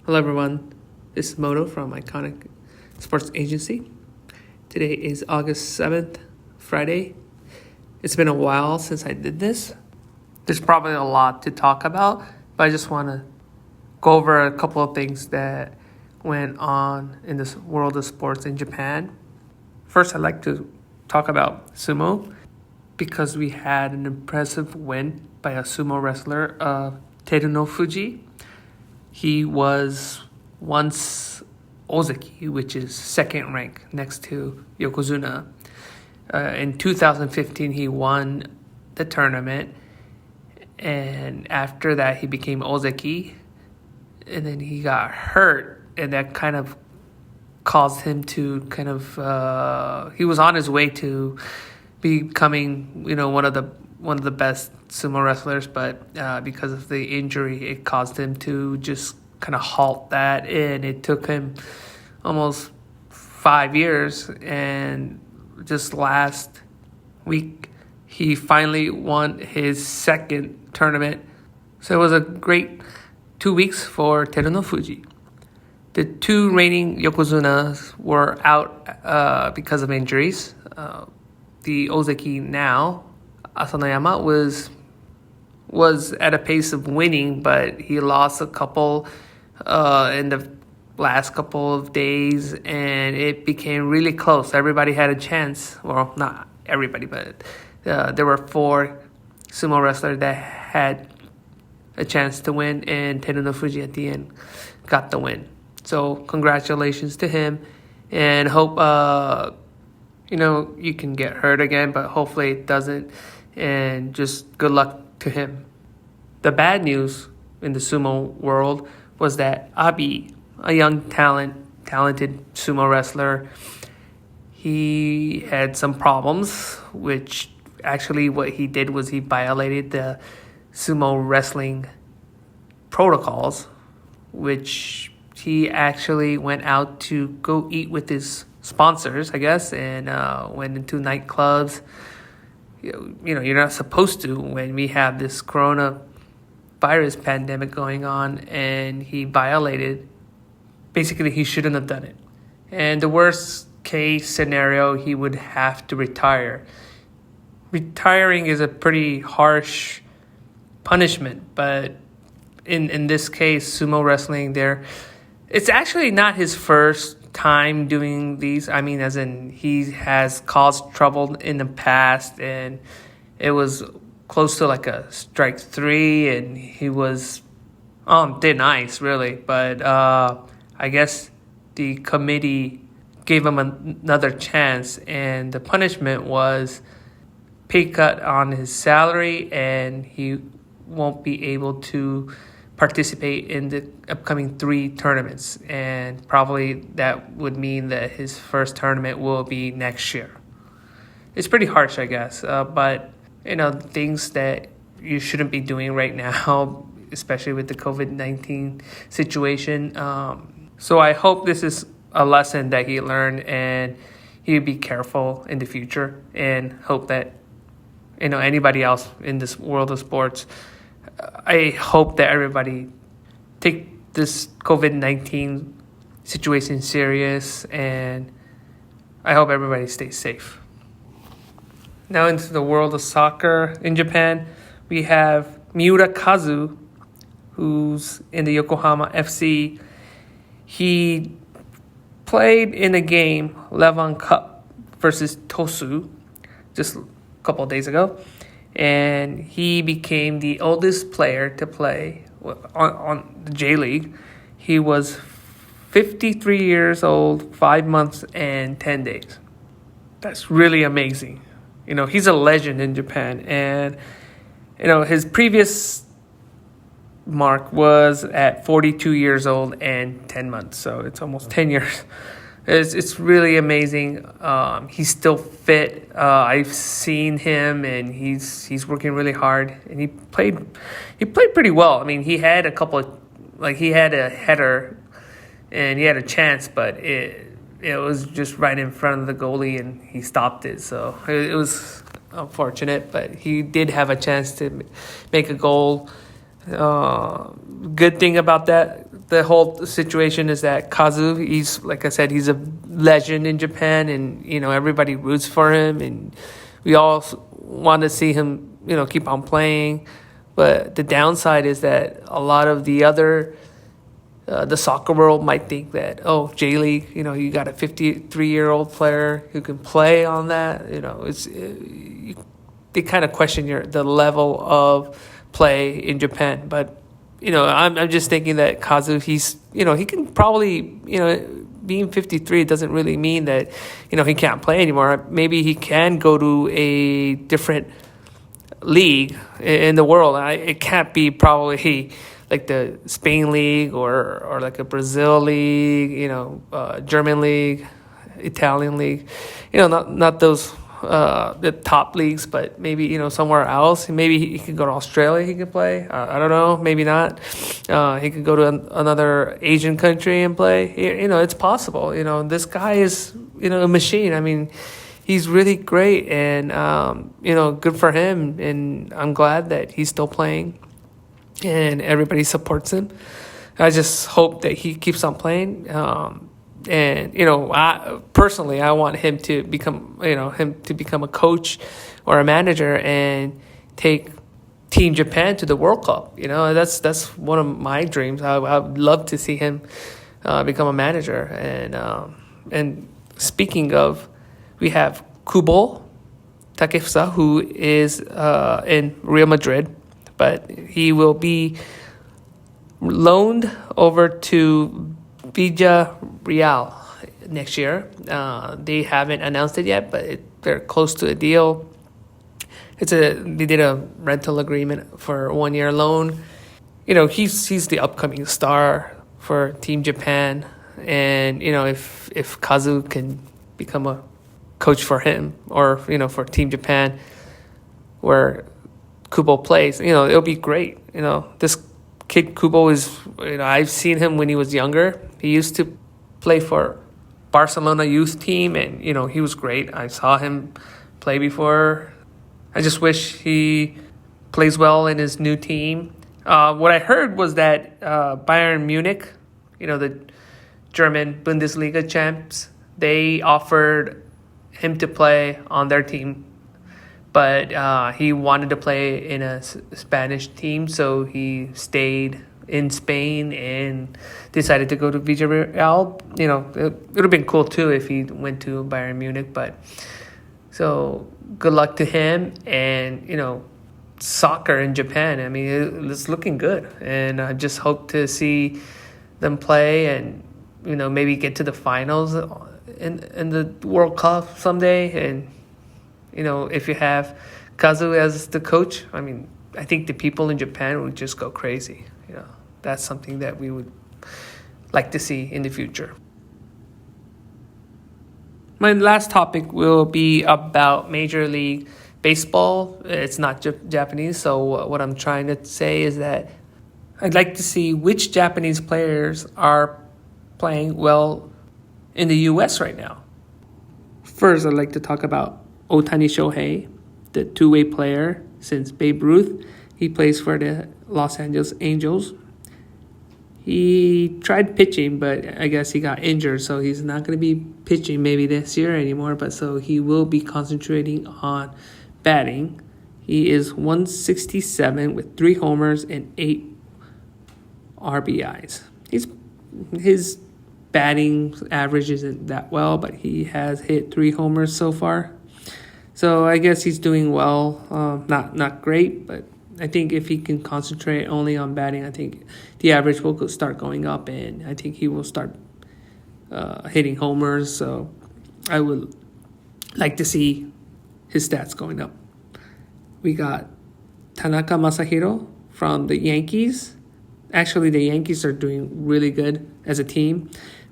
Hello everyone, this is MOTO from Iconic Sports Agency. Today is August 7th, Friday. It's been a while since I did this. There's probably a lot to talk about, but I just want to go over a couple of things that went on in this world of sports in Japan. First, I'd like to talk about sumo because we had an impressive win by a sumo wrestler, Teruno Fuji. He was once Ozeki, which is second rank next to Yokozuna. In 2015, he won the tournament, and after that, he became Ozeki, and then he got hurt, and that kind of caused him to he was on his way to becoming, one of the best sumo wrestlers, but because of the injury, it caused him to just kind of halt that, and it took him almost 5 years, and just last week, he finally won his second tournament. So it was a great 2 weeks for Teruno Fuji. The two reigning Yokozunas were out because of injuries. The Ozeki now, Asanoyama, was at a pace of winning, but he lost a couple in the last couple of days, and it became really close. Everybody had a chance. Well, not everybody, but there were 4 sumo wrestlers that had a chance to win, and Teruno Fuji at the end got the win. So congratulations to him, and hope you can get hurt again, but hopefully it doesn't, and just good luck to him. The bad news in the sumo world was that Abi, a young talented sumo wrestler, he had some problems, which actually what he did was he violated the sumo wrestling protocols, which he actually went out to go eat with his sponsors, I guess, and went into nightclubs. You're not supposed to when we have this coronavirus pandemic going on, and he violated. Basically, he shouldn't have done it. And the worst case scenario, he would have to retire. Retiring is a pretty harsh punishment, but in this case, sumo wrestling, it's actually not his first time doing these. I mean, as in he has caused trouble in the past, and it was close to like a strike 3, and he was did nice really, but I guess the committee gave him another chance, and the punishment was pay cut on his salary, and he won't be able to participate in the upcoming 3 tournaments, and probably that would mean that his first tournament will be next year. It's pretty harsh, I guess, but things that you shouldn't be doing right now, especially with the COVID-19 situation. So I hope this is a lesson that he learned, and he'll be careful in the future, and hope that anybody else in this world of sports, I hope that everybody take this COVID-19 situation serious, and I hope everybody stays safe. Now into the world of soccer in Japan, we have Miura Kazu, who's in the Yokohama FC. He played in a game, Levon Cup versus Tosu, just a couple of days ago. And he became the oldest player to play on the J-League. He was 53 years old, 5 months, and 10 days. That's really amazing. He's a legend in Japan. And, his previous mark was at 42 years old and 10 months. So it's almost 10 years. It's really amazing. He's still fit. I've seen him, and he's working really hard. And he played pretty well. I mean, he had he had a header, and he had a chance, but it was just right in front of the goalie, and he stopped it. So it was unfortunate, but he did have a chance to make a goal Good thing about the whole situation is that Kazu, he's, like I said, he's a legend in Japan, and everybody roots for him, and we all want to see him keep on playing. But the downside is that a lot of the other the soccer world might think that, oh, J League, you got a 53-year-old player who can play on that. They kind of question the level of play in Japan. But I'm just thinking that Kazu, he's he can probably being 53 doesn't really mean that he can't play anymore. Maybe he can go to a different league in the world. It can't be probably like the Spain league or like a Brazil league, German league, Italian league, not those the top leagues, but maybe somewhere else. Maybe he could go to Australia. He could play. I don't know. Maybe not. He could go to another Asian country and play. It's possible. This guy is a machine. I mean, he's really great, and good for him. And I'm glad that he's still playing, and everybody supports him. I just hope that he keeps on playing. I personally, I want him to become a coach or a manager and take Team Japan to the World Cup. That's one of my dreams. I would love to see him become a manager. And speaking of, we have Kubo Takesaw, who is in Real Madrid, but he will be loaned over to Villarreal next year. They haven't announced it yet, but they're close to a deal. They did a rental agreement for 1 year loan. He's the upcoming star for Team Japan, and if Kazu can become a coach for him or for Team Japan where Kubo plays, it'll be great. This kid Kubo is, I've seen him when he was younger. He used to play for Barcelona youth team, and he was great. I saw him play before. I just wish he plays well in his new team. What I heard was that Bayern Munich, the German Bundesliga champs, they offered him to play on their team, but he wanted to play in a Spanish team, so he stayed in Spain and decided to go to Villarreal. It would have been cool too if he went to Bayern Munich, but so good luck to him. And soccer in Japan, I mean, it's looking good, and I just hope to see them play and maybe get to the finals in the World Cup someday. And if you have Kazu as the coach, I mean, I think the people in Japan would just go crazy. That's something that we would like to see in the future. My last topic will be about Major League Baseball. It's not Japanese, so what I'm trying to say is that I'd like to see which Japanese players are playing well in the U.S. right now. First, I'd like to talk about Otani Shohei, the two-way player since Babe Ruth. He plays for the Los Angeles Angels. He tried pitching, but I guess he got injured, so he's not going to be pitching maybe this year anymore, but so he will be concentrating on batting. He is 167 with 3 homers and 8 RBIs. His batting average isn't that well, but he has hit 3 homers so far. So I guess he's doing well. Not great, but I think if he can concentrate only on batting, I think the average will start going up, and I think he will start hitting homers. So I would like to see his stats going up. We got Tanaka Masahiro from the Yankees. Actually, the Yankees are doing really good as a team,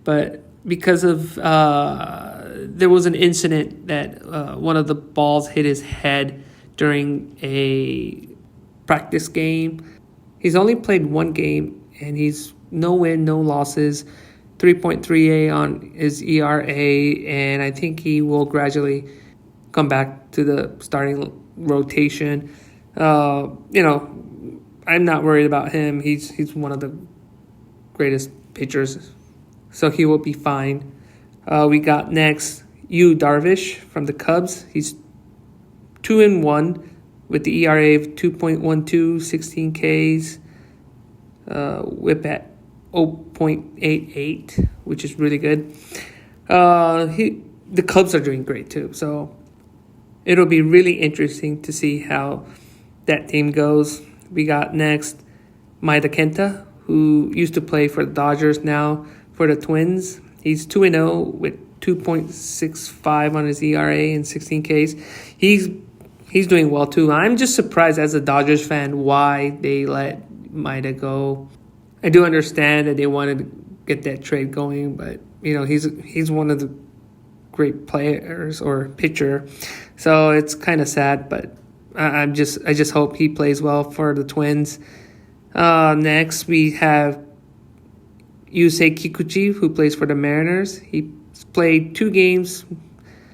but because of there was an incident that one of the balls hit his head during a practice game. He's only played 1 game, and he's no win, no losses, 3.38 on his ERA, and I think he will gradually come back to the starting rotation. I'm not worried about him. He's one of the greatest pitchers, so he will be fine. We got next Yu Darvish from the Cubs. He's 2-1 with the ERA of 2.12, 16 Ks, whip at 0.88, which is really good. The Cubs are doing great too, so it'll be really interesting to see how that team goes. We got next Maida Kenta, who used to play for the Dodgers, now for the Twins. He's 2-0 with 2.65 on his ERA and 16 Ks. He's doing well too. I'm just surprised as a Dodgers fan why they let Maida go. I do understand that they wanted to get that trade going, but he's one of the great players or pitcher, so it's kind of sad. But I just hope he plays well for the Twins. Next we have Yusei Kikuchi, who plays for the Mariners. He's played 2 games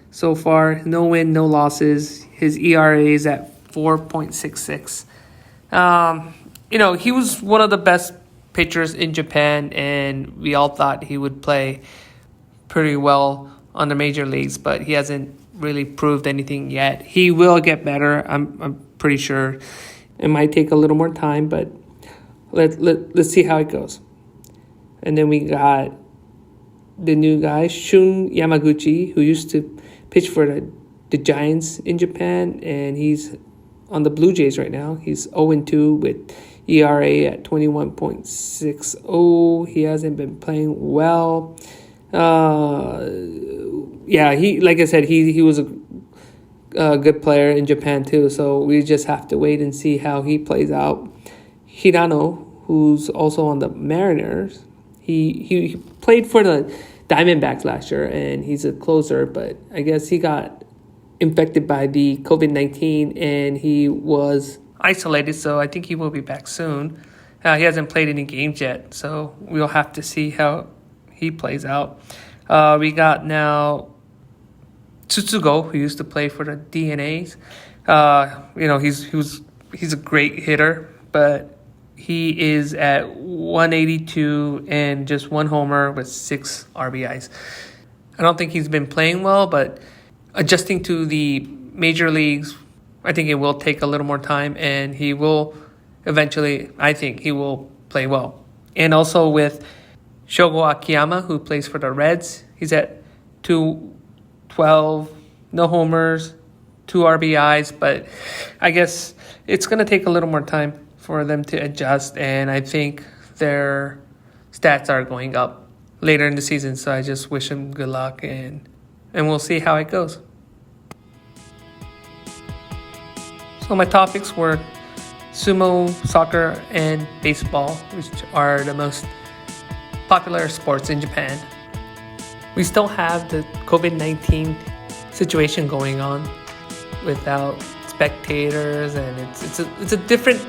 so far, no win, no losses. His ERA is at 4.66. He was one of the best pitchers in Japan, and we all thought he would play pretty well on the major leagues, but he hasn't really proved anything yet. He will get better, I'm pretty sure. It might take a little more time, but let's see how it goes. And then we got the new guy, Shun Yamaguchi, who used to pitch for the Giants in Japan, and he's on the Blue Jays right now. He's 0-2 with ERA at 21.60. He hasn't been playing well. Like I said, he was a good player in Japan too, so we just have to wait and see how he plays out. Hirano, who's also on the Mariners, he played for the Diamondbacks last year, and he's a closer, but I guess he got infected by the COVID-19 and he was isolated, so I think he will be back soon. He hasn't played any games yet, so we'll have to see how he plays out. We got now Tsutsugo, who used to play for the DeNAs. He's a great hitter, but he is at 182 and just 1 homer with 6 RBIs. I don't think he's been playing well, but adjusting to the major leagues, I think it will take a little more time, and he will eventually, I think he will play well. And also with Shogo Akiyama, who plays for the Reds, he's at 212, no homers, 2 RBIs, but I guess it's going to take a little more time for them to adjust, and I think their stats are going up later in the season, so I just wish him good luck, and we'll see how it goes. So my topics were sumo, soccer, and baseball, which are the most popular sports in Japan. We still have the COVID-19 situation going on without spectators, and it's a different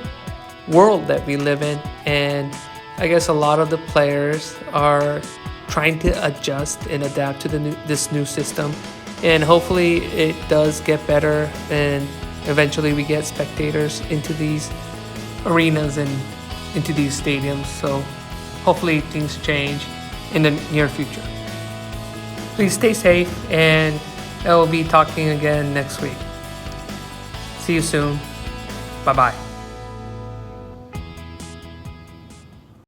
world that we live in, and I guess a lot of the players are trying to adjust and adapt to this new system, and hopefully it does get better, and eventually we get spectators into these arenas and into these stadiums. So hopefully things change in the near future. Please stay safe, and I will be talking again next week. See you soon. Bye-bye.